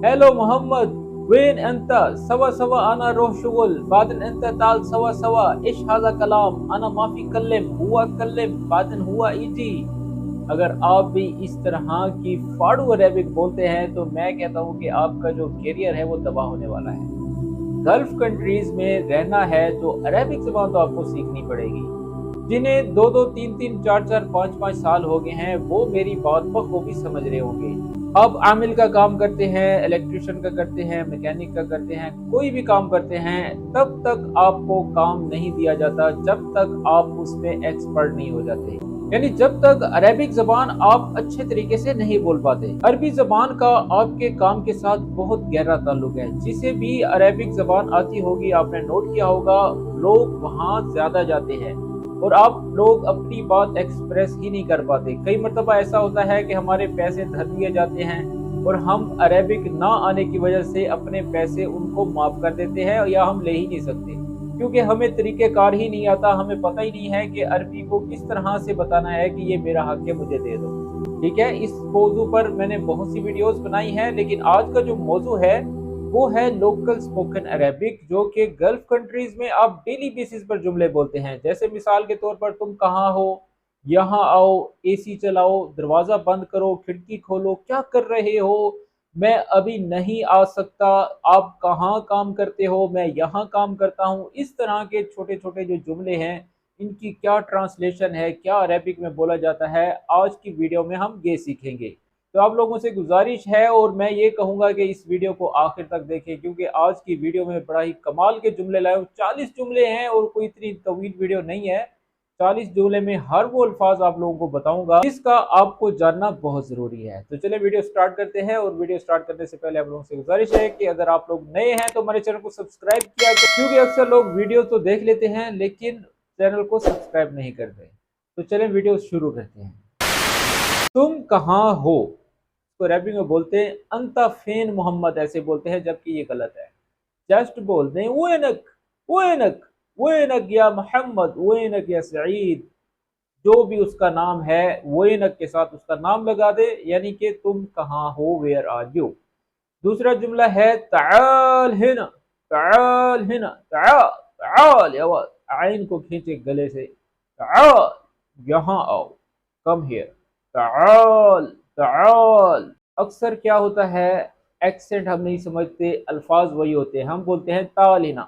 Hello Mohammad, وين انت؟ سوا سوا انا روح شغل، بعدين انت تعال سوا سوا. ايش هذا كلام؟ انا ما في كلم، هو اتكلم بعدين هو يجي. اگر آپ بھی اس طرح کی فاڑو عربک بولتے ہیں تو میں کہتا ہوں کہ آپ کا جو کیریئر ہے وہ تباہ ہونے والا ہے. گلف کنٹریز میں رہنا ہے تو عربک زبان تو آپ کو سیکھنی پڑے گی. جنہیں دو دو تین تین چار چار پانچ پانچ سال ہو گئے ہیں وہ میری بات بخوبی سمجھ رہے ہوں گے. اب عامل کا کام کرتے ہیں، الیکٹریشین کا کرتے ہیں، میکینک کا کرتے ہیں، کوئی بھی کام کرتے ہیں، تب تک آپ کو کام نہیں دیا جاتا جب تک آپ اس میں ایکسپرٹ نہیں ہو جاتے. یعنی جب تک عربک زبان آپ اچھے طریقے سے نہیں بول پاتے. عربی زبان کا آپ کے کام کے ساتھ بہت گہرا تعلق ہے. جسے بھی عربک زبان آتی ہوگی آپ نے نوٹ کیا ہوگا لوگ وہاں زیادہ جاتے ہیں اور آپ لوگ اپنی بات ایکسپریس ہی نہیں کر پاتے. کئی مرتبہ ایسا ہوتا ہے کہ ہمارے پیسے دھر دیے جاتے ہیں اور ہم عربک نہ آنے کی وجہ سے اپنے پیسے ان کو معاف کر دیتے ہیں یا ہم لے ہی نہیں سکتے کیونکہ ہمیں طریقہ کار ہی نہیں آتا. ہمیں پتہ ہی نہیں ہے کہ عربی کو کس طرح سے بتانا ہے کہ یہ میرا حق ہے مجھے دے دو. ٹھیک ہے، اس موضوع پر میں نے بہت سی ویڈیوز بنائی ہیں، لیکن آج کا جو موضوع ہے وہ ہے لوکل سپوکن عربک، جو کہ گلف کنٹریز میں آپ ڈیلی بیسس پر جملے بولتے ہیں. جیسے مثال کے طور پر تم کہاں ہو، یہاں آؤ، اے سی چلاؤ، دروازہ بند کرو، کھڑکی کھولو، کیا کر رہے ہو، میں ابھی نہیں آ سکتا، آپ کہاں کام کرتے ہو، میں یہاں کام کرتا ہوں. اس طرح کے چھوٹے چھوٹے جو جملے ہیں ان کی کیا ٹرانسلیشن ہے، کیا عربک میں بولا جاتا ہے، آج کی ویڈیو میں ہم یہ سیکھیں گے. تو آپ لوگوں سے گزارش ہے اور میں یہ کہوں گا کہ اس ویڈیو کو آخر تک دیکھیں کیونکہ آج کی ویڈیو میں بڑا ہی کمال کے جملے لائے ہوں. 40 جملے ہیں اور کوئی اتنی طویل ویڈیو نہیں ہے. 40 جملے میں ہر وہ الفاظ آپ لوگوں کو بتاؤں گا جس کا آپ کو جاننا بہت ضروری ہے. تو چلیں ویڈیو سٹارٹ کرتے ہیں. اور ویڈیو سٹارٹ کرنے سے پہلے آپ لوگوں سے گزارش ہے کہ اگر آپ لوگ نئے ہیں تو ہمارے چینل کو سبسکرائب کیا کریں کیونکہ اکثر لوگ ویڈیو تو دیکھ لیتے ہیں لیکن چینل کو سبسکرائب نہیں کرتے. تو چلیں ویڈیو شروع کرتے ہیں. تم کہاں ہو تو عربی میں بولتے ہیں انتا فین محمد، ایسے بولتے ہیں جبکہ یہ غلط ہے. جسٹ بولتے ہیں وینک وینک وینک یا محمد، وینک یا سعید، جو بھی اس کا نام ہے وینک کے ساتھ اس کا نام لگا دے یعنی کہ تم کہاں ہو، ویئر آر یو. دوسرا جملہ ہے تعال ہنا، تعال ہنا، تعال تعال، عین کو کھینچے گلے سے، تعال یہاں آؤ، کم ہیئر، تعال تعال. اکثر کیا ہوتا ہے ایکسنٹ ہم نہیں سمجھتے، الفاظ وہی ہوتے ہیں، ہم بولتے ہیں تال ہنا،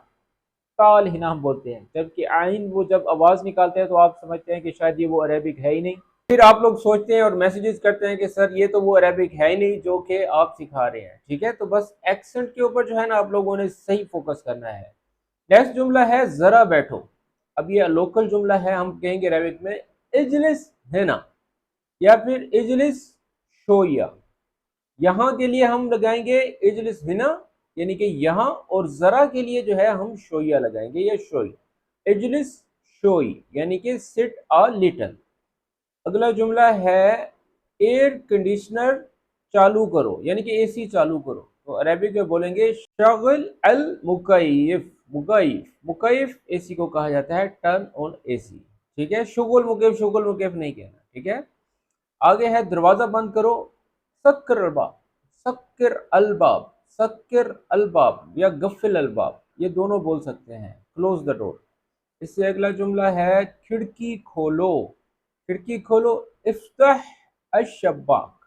تال ہنا ہم بولتے ہیں، جبکہ آئین وہ جب آواز نکالتے ہیں تو آپ سمجھتے ہیں کہ شاید یہ وہ عربک ہے ہی نہیں. پھر آپ لوگ سوچتے ہیں اور میسیجز کرتے ہیں کہ سر یہ تو وہ عربک ہے ہی نہیں جو کہ آپ سکھا رہے ہیں. ٹھیک ہے، تو بس ایکسنٹ کے اوپر جو ہے نا آپ لوگوں نے صحیح فوکس کرنا ہے. نیکسٹ جملہ ہے ذرا بیٹھو. اب یہ لوکل جملہ ہے، ہم کہیں گے عربک میں اجلس ہنا یا پھر اجلس شویہ. یہاں کے لیے ہم لگائیں گے اجلس ہنا یعنی کہ یہاں، اور ذرا کے لیے جو ہے ہم شویہ لگائیں گے یا شوئی. اجلس شوئی یعنی کہ سٹ آ لٹل. اگلا جملہ ہے ایئر کنڈیشنر چالو کرو یعنی کہ اے سی چالو کرو. تو عربک میں بولیں گے شغل المکیف. مکیف، مکیف اے سی کو کہا جاتا ہے، ٹرن آن اے سی. ٹھیک ہے، شغل مکیف، شغل مکیف نہیں کہنا. ٹھیک ہے، آگے ہے دروازہ بند کرو، سکر الباب، سکر الباب، سکر الباب یا گفل الباب، یہ دونوں بول سکتے ہیں، کلوز دا ڈور. اس سے اگلا جملہ ہے کھڑکی کھولو. کھڑکی کھولو، افتح الشباک،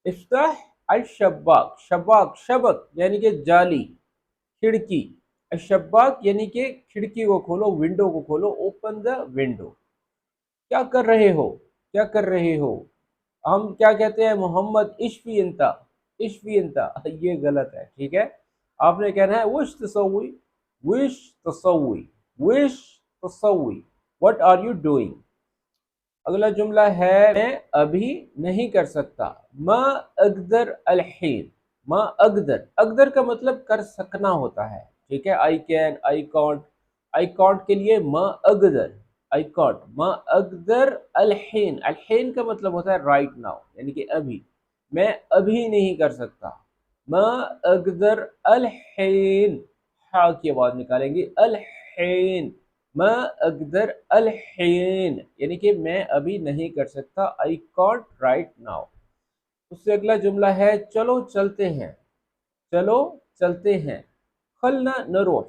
افتح الشباک. شباک شبک یعنی کہ جالی، کھڑکی. الشباک یعنی کہ کھڑکی کو کھولو، ونڈو کو کھولو، اوپن دا ونڈو. کیا کر رہے ہو، کیا کر رہے ہو. ہم کیا کہتے ہیں محمد اشفی انتا، اشفی انتا، یہ غلط ہے. ٹھیک ہے، آپ نے کہنا ہے وش تسوی، وش تسوی، وش تسوی، what are you doing. اگلا جملہ ہے میں ابھی نہیں کر سکتا، ما اقدر الحین. ما اقدر، اقدر کا مطلب کر سکنا ہوتا ہے. ٹھیک ہے، I can, I can't, I can't کے لیے ما اقدر، آئی کانٹ. ما اقدر الحین، الحین کا مطلب ہوتا ہے رائٹ ناؤ یعنی کہ ابھی، میں ابھی نہیں کر سکتا. ما اقدر الحین، ہا کی آواز نکالیں گے، الحین، ما اقدر الحین یعنی کہ میں ابھی نہیں کر سکتا، آئی کانٹ رائٹ ناؤ. اس سے اگلا جملہ ہے چلو چلتے ہیں. चलो चलते हैं। खलना नरोह,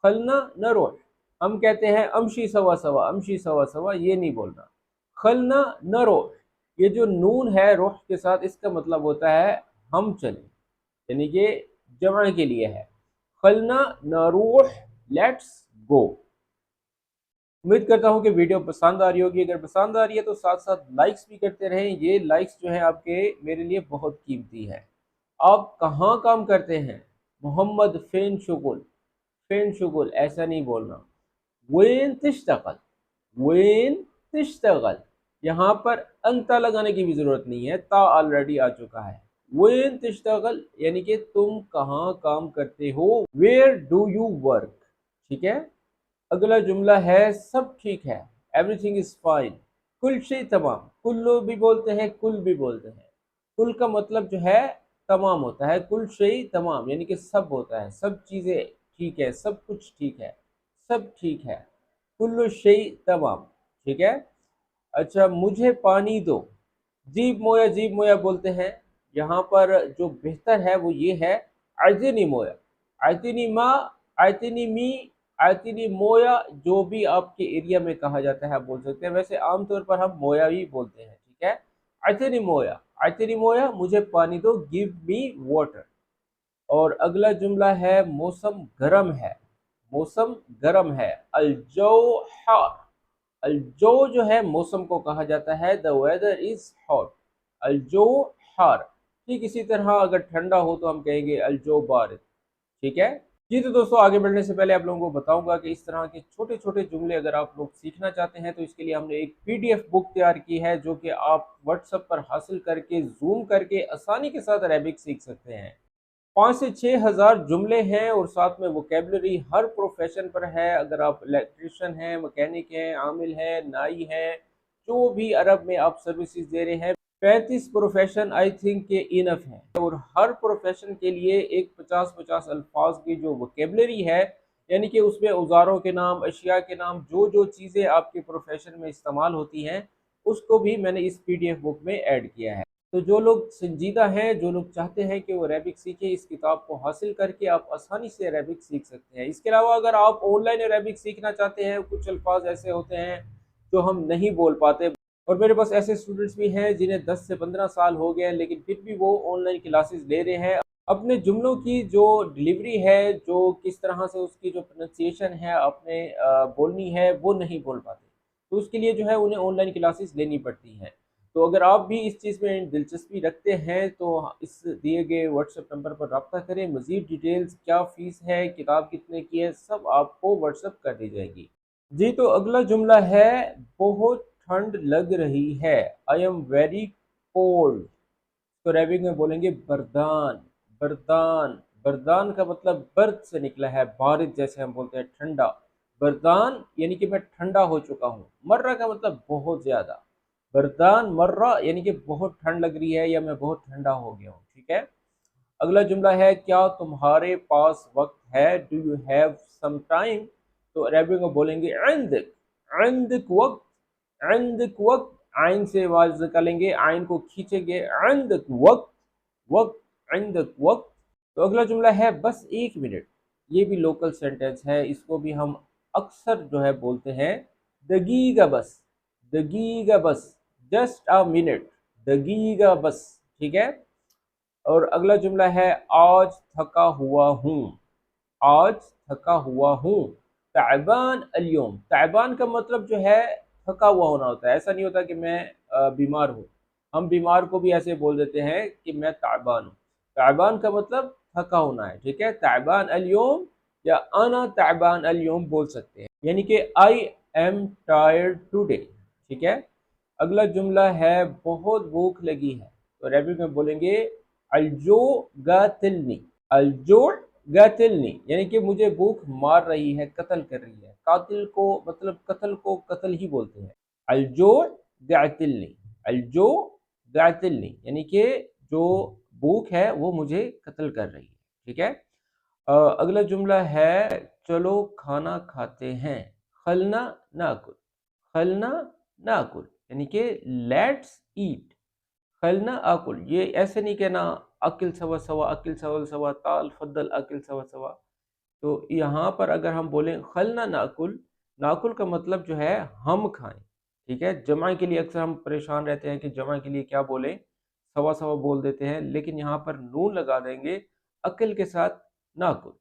खलना नरोह। हम कहते हैं अमशी सवा सवा, अमशी सवा सवा, ये नहीं बोलना। खलना नरोह, ये जो नून है रोह के साथ, इसका मतलब होता है हम चलें, यानी कि जमा के लिए है। खलना नरोह, लेट्स गो। उम्मीद करता हूँ कि वीडियो पसंद आ रही होगी। अगर पसंद आ रही है तो साथ साथ लाइक्स भी करते रहें। ये लाइक्स जो है आपके मेरे लिए बहुत कीमती है। आप कहाँ काम करते हैं? मोहम्मद फेन शुगुल, फेन शुगुल ऐसा नहीं बोलना। वेन तिश्तगल, वेन तिश्तगल, यहाँ पर अंता लगाने की भी जरूरत नहीं है, ता ऑलरेडी आ चुका है। वेन तिश्तगल यानी कि तुम कहाँ काम करते हो। वेयर डू यू वर्क, ठीक है। अगला जुमला है सब ठीक है, एवरीथिंग इज फाइन। कुल शे तमाम, कुल्लो भी बोलते हैं, कुल भी बोलते हैं। कुल का मतलब जो है तमाम होता है, कुल शे तमाम यानी कि सब होता है, सब चीज़ें ठीक है, सब कुछ ठीक है, सब ठीक है। कुल्लो शे तमाम, ठीक है। अच्छा, मुझे पानी दो। जीब मोया बोलते हैं। यहाँ पर जो बेहतर है वो ये है आयतिनी मोया, आयतिनी माँ, आयतिनी मी, आयतिनी मोया, जो भी आपके एरिया में कहा जाता है आप बोल सकते हैं। वैसे आमतौर पर हम मोया ही बोलते हैं, ठीक है। आयतिनी मोया, आयतिनी मोया, मुझे पानी दो, गिव मी वाटर। और अगला जुमला है मौसम गर्म है, मौसम गर्म है। अलजो हार, अलजो जो है मौसम को कहा जाता है, द वेदर इज हॉट, अलजो हार। ठीक इसी तरह अगर ठंडा हो तो हम कहेंगे अलजो बारिद, ठीक है जी। तो दोस्तों आगे बढ़ने से पहले आप लोगों को बताऊंगा कि इस तरह के छोटे छोटे जुमले अगर आप लोग सीखना चाहते हैं तो इसके लिए हमने एक पीडीएफ बुक तैयार की है, जो कि आप व्हाट्सएप पर हासिल करके जूम करके आसानी के साथ अरेबिक सीख सकते हैं। 5 से 6 हज़ार जुमले हैं और साथ में वोकेबलरी हर प्रोफेशन पर है। अगर आप इलेक्ट्रिशियन हैं, मैकेनिक हैं, आमिल हैं, नाई हैं, जो भी अरब में आप सर्विसेज दे रहे हैं, 35 प्रोफेशन आई थिंक के इनफ हैं। और हर प्रोफेशन के लिए एक 50-50 अल्फाज की जो वोकेबलरी है, यानी कि उसमें औजारों के नाम, अशिया के नाम, जो जो चीज़ें आपके प्रोफेशन में इस्तेमाल होती हैं, उसको भी मैंने इस पीडीएफ बुक में ऐड किया है। तो जो लोग संजीदा हैं, जो लोग चाहते हैं कि वो अरेबिक सीखें, इस किताब को हासिल करके आप आसानी से अरेबिक सीख सकते हैं। इसके अलावा अगर आप ऑनलाइन अरेबिक सीखना चाहते हैं, कुछ अल्फाज ऐसे होते हैं जो हम नहीं बोल पाते, और मेरे पास ऐसे स्टूडेंट्स भी हैं जिन्हें 10 से 15 साल हो गए हैं, लेकिन फिर भी वो ऑनलाइन क्लासेस ले रहे हैं। अपने जुमलों की जो डिलीवरी है, जो किस तरह से उसकी जो प्रोनाउंसिएशन है अपने बोलनी है, वो नहीं बोल पाते, तो उसके लिए जो है उन्हें ऑनलाइन क्लासेस लेनी पड़ती हैं। तो अगर आप भी इस चीज़ में दिलचस्पी रखते हैं तो इस दिए गए व्हाट्सएप नंबर पर रब्ता करें। मज़ीद डिटेल्स, क्या फ़ीस है, किताब कितने की है, सब आपको व्हाट्सएप कर दी जाएगी जी। तो अगला जुमला है बहुत ठंड लग रही है, आई एम वेरी कोल्ड। तो अरेबिक में बोलेंगे बरदान, बरदान। बरदान का मतलब बर्द से निकला है, बारिद जैसे हम बोलते हैं ठंडा। बरदान यानी कि मैं ठंडा हो चुका हूँ। मर्रा का मतलब बहुत ज़्यादा। बरदान मर्रा यानी कि बहुत ठंड लग रही है या मैं बहुत ठंडा हो गया हूँ, ठीक है। अगला जुमला है क्या तुम्हारे पास वक्त है, do you have some time. तो अरबी में बोलेंगे इंदक, इंदक वक्त, इंदक वक्त। आइन से आवाज निकालेंगे, आइन को खींचेंगे, इंदक वक्त, वक्त, इंदक वक्त। तो अगला जुमला है बस 1 मिनट। ये भी लोकल सेंटेंस है, इसको भी हम अक्सर जो है बोलते हैं दगीगा बस, दगीगा बस, जस्ट अ मिनट, दगीगा बस, ठीक है। और अगला जुमला है आज थका हुआ हूँ, आज थका हुआ हूँ। ताइबान अलियोम, ताइबान का मतलब जो है थका हुआ होना होता है। ऐसा नहीं होता कि मैं बीमार हूँ। हम बीमार को भी ऐसे बोल देते हैं कि मैं ताइबान हूँ। ताइबान का मतलब थका होना है, ठीक है। ताइबान अलियोम या अना ताइबान अलियोम बोल सकते हैं, यानी कि आई एम टायर्ड टुडे, ठीक है। अगला जुमला है बहुत भूख लगी है। तो अरबी में बोलेंगे अलजो गातिलनी, अलजो गातिलनी यानी कि मुझे भूख मार रही है, कत्ल कर रही है। कातिल को मतलब कत्ल को कत्ल ही बोलते हैं। अलजो गातिलनी, अलजो गातिलनी यानी कि जो भूख है वो मुझे कत्ल कर रही है, ठीक है। अगला जुमला है चलो खाना खाते हैं। खलना नाकुल, खलना नाकुल यानी कि लेट्स ईट। खलना आकुल, ये ऐसे नहीं कहना अकिल सवा सवा, अकिल सवा सवा, ताल फद्दल अकिल सवा सवा। तो यहाँ पर अगर हम बोलें खलना नाकुल, नाकुल का मतलब जो है हम खाएं, ठीक है। जमा के लिए अक्सर हम परेशान रहते हैं कि जमा के लिए क्या बोलें, सवा सवा बोल देते हैं, लेकिन यहाँ पर नून लगा देंगे अकिल के साथ, नाकुल,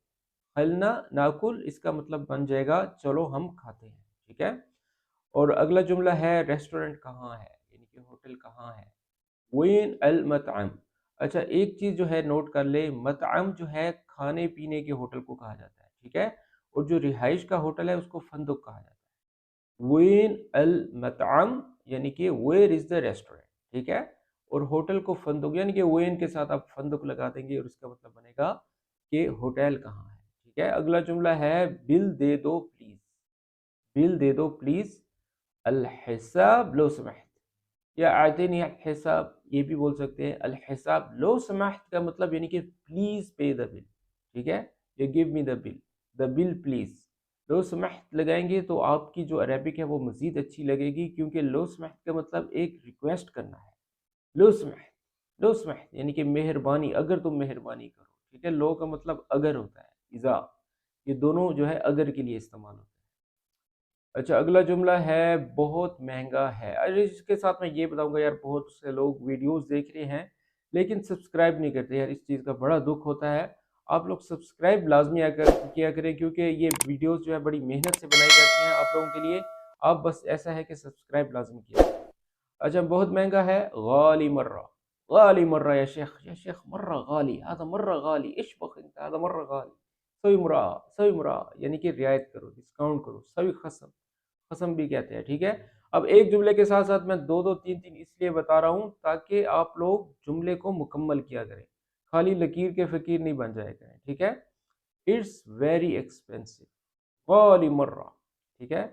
खलना नाकुल, इसका मतलब बन जाएगा चलो हम खाते हैं, ठीक है। और अगला जुमला है रेस्टोरेंट कहाँ है, यानी कि होटल कहाँ है, वेन अल मतअम। अच्छा, एक चीज़ जो है नोट कर ले, मतअम जो है खाने पीने के होटल को कहा जाता है, ठीक है। और जो रिहाइश का होटल है उसको फंदुक कहा जाता है। वेन अल मतअम यानी कि वेयर इज़ द रेस्टोरेंट, ठीक है। और होटल को फंदुक यानी कि वेन के साथ आप फंदुक लगा देंगे और इसका मतलब बनेगा कि होटल कहाँ है, ठीक है। अगला जुमला है बिल दे दो प्लीज़, बिल दे दो प्लीज़, अल हिसाब लो समहत, या आतिनी हिसाब ये भी बोल सकते हैं। अल हिसाब लो समहत का मतलब यानी कि प्लीज पे द बिल, ठीक है। ये give me the bill please. लो समहत लगाएंगे तो आपकी जो अरेबिक है वो मज़ीद अच्छी लगेगी, क्योंकि लो समहत का मतलब एक रिक्वेस्ट करना है। लो समहत, लो समहत यानी कि मेहरबानी, अगर तुम मेहरबानी करो, ठीक है। लो का मतलब अगर होता है, इज़ा, ये दोनों जो है अगर के लिए इस्तेमाल होता है। अच्छा, अगला जुमला है बहुत महंगा है। अरे इसके साथ मैं ये बताऊंगा यार, बहुत से लोग वीडियोस देख रहे हैं लेकिन सब्सक्राइब नहीं करते यार, इस चीज़ का बड़ा दुख होता है। आप लोग सब्सक्राइब लाजमी किया करें, क्योंकि ये वीडियोस जो है बड़ी मेहनत से बनाई जाती हैं आप लोगों के लिए। आप बस ऐसा है कि सब्सक्राइब लाजमी किया करें। अच्छा, बहुत महंगा है, गाली मर्रा, गाली मर्रा या शेख मर्रा गाली, हादा मर्रा गाली, इश बखिंत हादा मर्रा गाली, सवी मुरा यानी कि रियायत करो, डिस्काउंट करो, सवी खसम, खसम भी कहते हैं, ठीक है। अब एक जुमले के साथ साथ मैं दो दो तीन तीन इसलिए बता रहा हूँ ताकि आप लोग जुमले को मुकम्मल किया करें, खाली लकीर के फकीर नहीं बन जाया करें, ठीक है। इट्स वेरी एक्सपेंसिव, गाली मर्रा, ठीक है।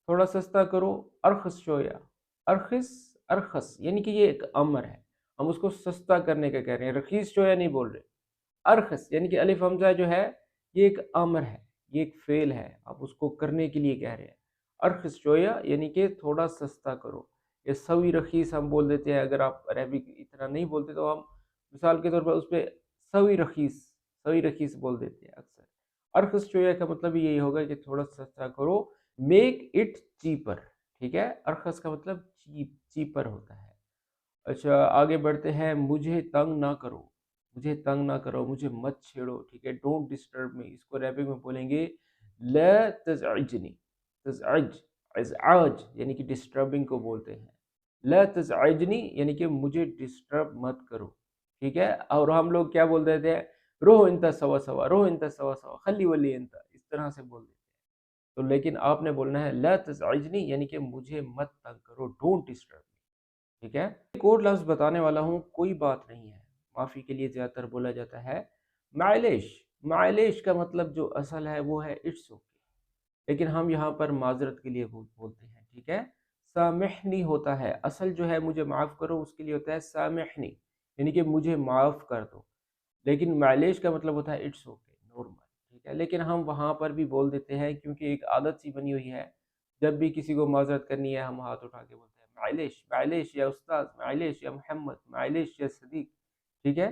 थोड़ा सस्ता करो, अरखस शोया, अरखस, अरखस यानी कि ये एक अमर है, हम उसको सस्ता करने का कह रहे हैं, रखीस शोया नहीं बोल रहे। अरखस यानी कि अलिफ हमजा जो है ये एक अमर है, ये एक फेल है, आप उसको करने के लिए कह रहे हैं। अरखस शोया यानी कि थोड़ा सस्ता करो। ये सवी रखीस हम बोल देते हैं, अगर आप अरेबिक इतना नहीं बोलते तो हम मिसाल के तौर पर उस पर सवी रखीस, सवी रखीस बोल देते हैं अक्सर। अरखस शोया का मतलब यही होगा कि थोड़ा सस्ता करो, मेक इट चीपर, ठीक है। अरखस का मतलब चीप, चीपर होता है। अच्छा, आगे बढ़ते हैं, मुझे तंग ना करो, मुझे तंग ना करो, मुझे मत छेड़ो, ठीक है। डोंट डिस्टर्ब मी, इसको अरबिक में बोलेंगे ला तज़अजनी, तज़अज, इज़आज यानी कि डिस्टर्बिंग को बोलते हैं। ला तज़अजनी यानी कि मुझे डिस्टर्ब मत करो, ठीक है। और हम लोग क्या बोल देते हैं, रोह इंता सवा सवा, रोह इंता सवा सवा, खली वली इंता, इस तरह से बोल देते हैं। तो लेकिन आपने बोलना है ला तज़अजनी यानी कि मुझे मत तंग करो, डोंट डिस्टर्ब, ठीक है। एक और लफ्ज़ बताने वाला हूँ, कोई बात नहीं है, माफ़ी के लिए ज़्यादातर बोला जाता है माइलेश। माइलेश का मतलब जो असल है वो है इट्स ओके, लेकिन हम यहाँ पर माजरत के लिए बोलते हैं, ठीक है। सामिहनी होता है, असल जो है मुझे माफ़ करो उसके लिए होता है सामिहनी, यानी कि मुझे माफ़ कर दो। लेकिन माइलेज का मतलब होता है इट्स ओके, नॉर्मल, ठीक है। लेकिन हम वहाँ पर भी बोल देते हैं क्योंकि एक आदत सी बनी हुई है, जब भी किसी को माजरत करनी है हम हाथ उठा के बोलते हैं माइलेश, माइलेश या उस्ताद, माइलेश या मोहम्मद, माइलेश या सदीक, ठीक है।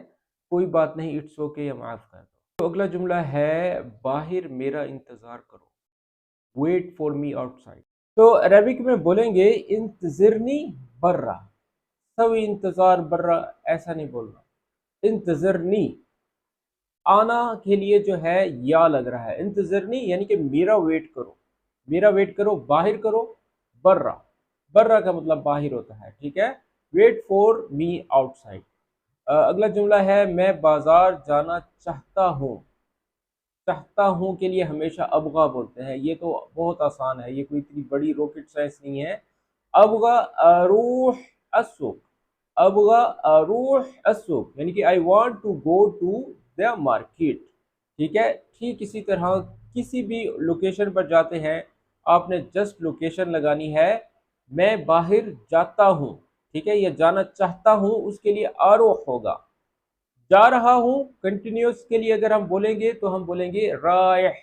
कोई बात नहीं, इट्स ओके या माफ़ कर दो। तो अगला जुमला है बाहर मेरा इंतज़ार करो, वेट फॉर मी आउटसाइड। तो अरबिक में बोलेंगे इंतज़रनी बर्रा, सब इंतज़ार बर्रा ऐसा नहीं बोलना, इंतज़रनी, आना के लिए जो है या लग रहा है, इंतज़रनी यानी कि मेरा वेट करो, मेरा वेट करो, बाहर करो, बर्रा, बर्रा का मतलब बाहर होता है, ठीक है। Wait for me outside. अगला जुमला है मैं बाजार जाना चाहता हूँ, चाहता हूँ के लिए हमेशा अबगा बोलते हैं, ये तो बहुत आसान है, ये कोई इतनी बड़ी रॉकेट साइंस नहीं है। अबगा अरूह अस्सुक, अबगा अरूह अस्सुक यानी कि I want to go to the market, ठीक है। ठीक इसी तरह किसी भी लोकेशन पर जाते हैं, आपने जस्ट लोकेशन लगानी है, मैं बाहर जाता हूँ, ठीक है। या जाना चाहता हूँ उसके लिए आरोह होगा, जा रहा हूँ कंटिन्यूस के लिए अगर हम बोलेंगे तो हम बोलेंगे रायह,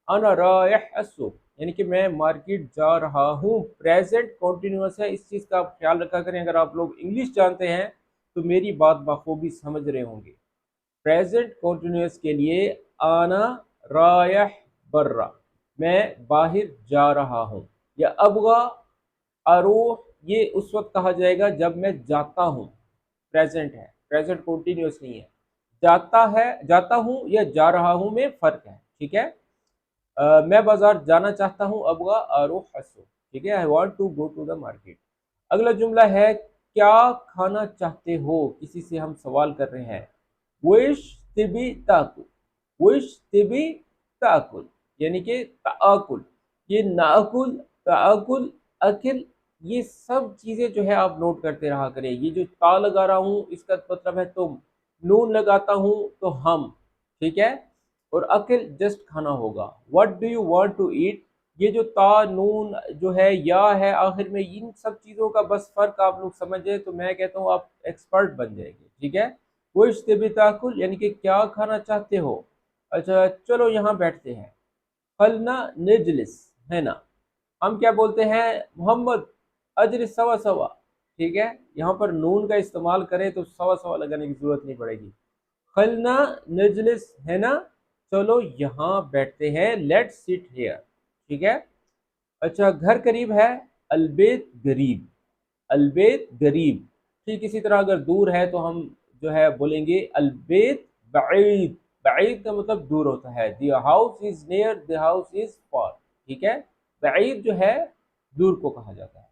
अना रायह अस्सुक यानी कि मैं मार्केट जा रहा हूँ। प्रेजेंट कॉन्टिन्यूस है, इस चीज़ का आप ख्याल रखा करें। अगर आप लोग इंग्लिश जानते हैं तो मेरी बात बखूबी समझ रहे होंगे। प्रेजेंट कंटिन्यूअस के लिए आना रायह बर्रा, मैं बाहर जा रहा हूँ। या अबगा अरूह, ये उस वक्त कहा जाएगा जब मैं जाता हूँ, प्रेजेंट है, प्रेजेंट कंटिन्यूअस नहीं है। जाता है, जाता हूँ या जा रहा हूँ में फ़र्क है, ठीक है। मैं बाजार जाना चाहता हूँ, अबगा अरूह हसू, ठीक है, I want to go to the market. अगला जुमला है क्या खाना चाहते हो, किसी से हम सवाल कर रहे हैं। विश तिबी ताकुल, विश तिबी ताकुल यानी कि ताकुल, ये नाकुल ताकुल अकिल, ये सब चीजें जो है आप नोट करते रहा करें। ये जो ता लगा रहा हूँ इसका मतलब है तुम, नून लगाता हूँ तो हम, ठीक है, और अकिल जस्ट खाना होगा। What do you want to eat, ये जो ता नून जो है या है आखिर में, इन सब चीज़ों का बस फ़र्क आप लोग समझे तो मैं कहता हूँ आप एक्सपर्ट बन जाएंगे, ठीक है। वो इश्तबी ताकुल यानी कि क्या खाना चाहते हो। अच्छा चलो यहाँ बैठते हैं। फलना निजलिस, है ना, हम क्या बोलते हैं, मोहम्मद अजलिस सवा सवा, ठीक है, यहाँ पर नून का इस्तेमाल करें तो सवा सवा लगाने की ज़रूरत नहीं पड़ेगी। खलना नजलिस, है ना, चलो यहाँ बैठते हैं, लेट्स सिट हियर, ठीक है। अच्छा घर करीब है, अलबेत गरीब, अलबेत गरीब, ठीक इसी तरह अगर दूर है तो हम जो है बोलेंगे अलबेत बईद, बईद का मतलब दूर होता है। The house is near, the house is far, ठीक है, बईद जो है दूर को कहा जाता है।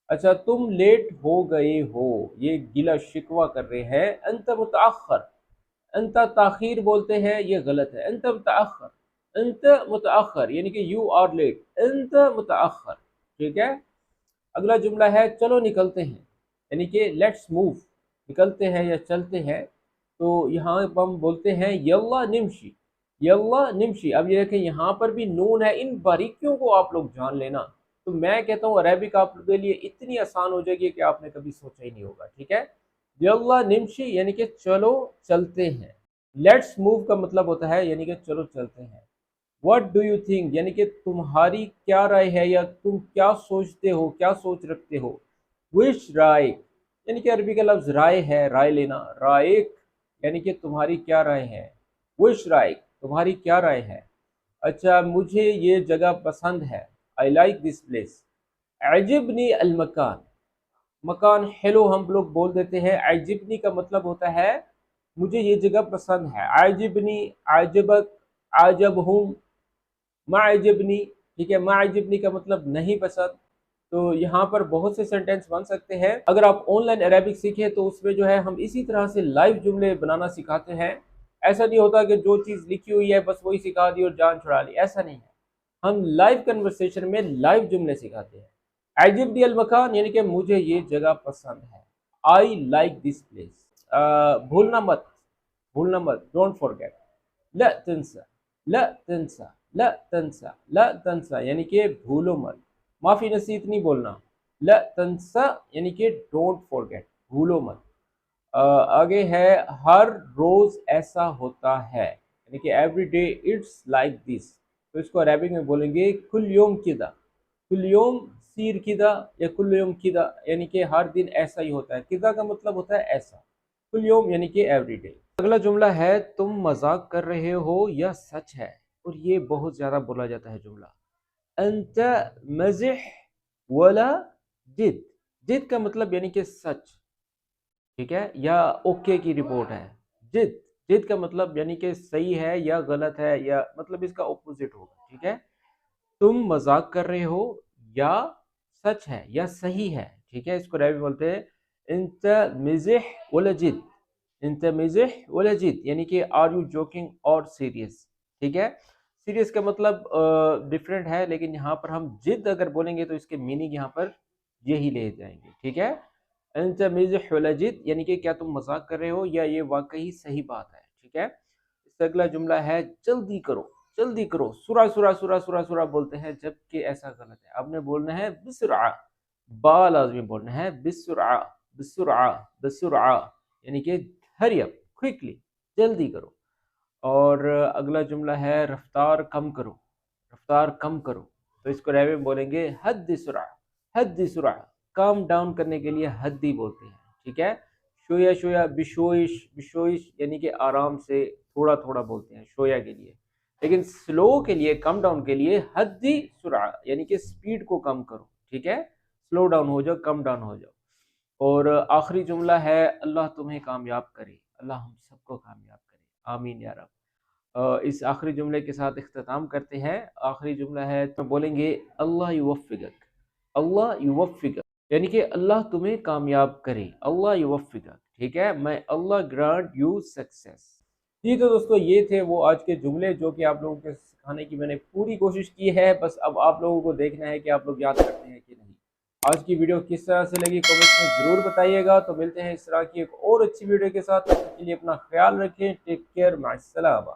अच्छा तुम लेट हो गए हो, ये गिला शिकवा कर रहे हैं। अंत मुतअख्खर, अंत ताखीर बोलते हैं, ये गलत है। अंत मुतअख्खर, अंत मुतअख्खर यानी कि यू आर लेट, अंत मुतअख्खर, ठीक है। अगला जुमला है चलो निकलते हैं, यानी कि लेट्स मूव, निकलते हैं या चलते हैं। तो यहाँ पर हम बोलते हैं यल्ला निमशी, यल्ला निमशी। अब ये देखें यहाँ पर भी नून है, इन बारीकियों को आप लोग जान लेना। तो मैं कहता हूँ अरेबिक आपके लिए इतनी आसान हो जाएगी कि आपने कभी सोचा ही नहीं होगा, ठीक है। यल्ला निमशी यानी कि चलो चलते हैं। लेट्स मूव का मतलब होता है यानी कि चलो चलते हैं। व्हाट डू यू थिंक यानी कि तुम्हारी क्या राय है या तुम क्या सोचते हो, क्या सोच रखते हो। विश राय यानी कि अरबी का लफ्ज राय है, राय लेना। रायक यानी कि तुम्हारी क्या राय है। विश राय तुम्हारी क्या राय है। अच्छा मुझे ये जगह पसंद है, आई लाइक दिस प्लेस। अजिबनी अल मकान, मकान हेलो हम लोग बोल देते हैं, अजिबनी का मतलब होता है मुझे ये जगह पसंद है। आजिबनी, आजबक, आजबहुम, माजिबनी, ठीक है, माजिबनी का मतलब नहीं पसंद। तो यहाँ पर बहुत से सेंटेंस बन सकते हैं। अगर आप ऑनलाइन अरेबिक सीखें तो उसमें जो है हम इसी तरह से लाइव जुमले बनाना सिखाते हैं। ऐसा नहीं होता कि जो चीज़ लिखी हुई है बस वही सिखा दी और जान छुड़ा ली, ऐसा नहीं है। हम लाइव कन्वर्सेशन में लाइव जुमले सिखाते हैं। अजिबनी अल मकान यानी कि मुझे ये जगह पसंद है। I like this place. भूलना मत, भूलना मत, डोंट फॉरगेट। ला तंसा, ला तंसा, ला तंसा, ला तंसा यानी कि भूलो मत। माफी नसीहत नहीं बोलना। ला तंसा यानी कि डोंट फॉरगेट, भूलो मत। आगे है हर रोज ऐसा होता है, यानी कि every day it's like this. तो इसको अरेबिक में बोलेंगे कुल योम किदा, कुल योम सीर किदा या कुल योम किदा यानी कि हर दिन ऐसा ही होता है। किदा का मतलब होता है ऐसा, कुल योम यानी कि एवरी डे। अगला जुमला है तुम मजाक कर रहे हो या सच है, और ये बहुत ज्यादा बोला जाता है जुमला। अंत मज़ह वला जिद, जिद का मतलब यानी कि सच, ठीक है, या ओके की रिपोर्ट है। जिद, जिद का मतलब यानी कि सही है या गलत है, या मतलब इसका ऑपोजिट होगा, ठीक है। तुम मजाक कर रहे हो या सच है या सही है, ठीक है, इसको अरबी बोलते हैं इंत मिज़ह वला जिद, इंत मिज़ह वला जिद यानी कि आर यू जोकिंग और सीरियस, ठीक है। सीरियस का मतलब डिफरेंट है, लेकिन यहाँ पर हम जिद अगर बोलेंगे तो इसके मीनिंग यहाँ पर यही ले जाएंगे, ठीक है। इंत मिज़ह वला जिद यानी कि क्या तुम मजाक कर रहे हो या ये वाकई सही बात है, ठीक है। इसका अगला जुमला है जल्दी करो, जल्दी करो। सुरा सुरा सुरा सुरा सुरा बोलते हैं, जबकि ऐसा गलत है। आपने बोलना है बिसरा, बा लाजमी बोलना है, बिसरा, बिसरा, बिसरा यानी कि हरी अप, क्विकली, जल्दी करो। और अगला जुमला है रफ्तार कम करो, रफ्तार कम करो। तो इसको अरबी में बोलेंगे हद सुरा, हद सुरा, काम डाउन करने के लिए हद्दी बोलते हैं, ठीक है। شویا شویا بشویش، بشویش یعنی کہ آرام سے تھوڑا تھوڑا بولتے ہیں شویا کے لیے، لیکن سلو کے لیے، کم ڈاؤن کے لیے حدی سرعہ یعنی کہ سپیڈ کو کم کرو، ٹھیک ہے، سلو ڈاؤن ہو جاؤ، کم ڈاؤن ہو جاؤ۔ اور آخری جملہ ہے اللہ تمہیں کامیاب کرے، اللہ ہم سب کو کامیاب کرے، آمین یا رب۔ اس آخری جملے کے ساتھ اختتام کرتے ہیں۔ آخری جملہ ہے تو بولیں گے اللہ یوفقک، اللہ یوفقک یعنی کہ اللہ تمہیں کامیاب کرے، اللہ یوفقک، ٹھیک ہے، میں اللہ گرانٹ یو سکسیس۔ جی تو دوستو یہ تھے وہ آج کے جملے جو کہ آپ لوگوں کے سکھانے کی میں نے پوری کوشش کی ہے، بس اب آپ لوگوں کو دیکھنا ہے کہ آپ لوگ یاد کرتے ہیں کہ نہیں۔ آج کی ویڈیو کس طرح سے لگی کمنٹس میں ضرور بتائیے گا۔ تو ملتے ہیں اس طرح کی ایک اور اچھی ویڈیو کے ساتھ، تب تک کے لیے اپنا خیال رکھیں، ٹیک کیئر، مع السلامہ۔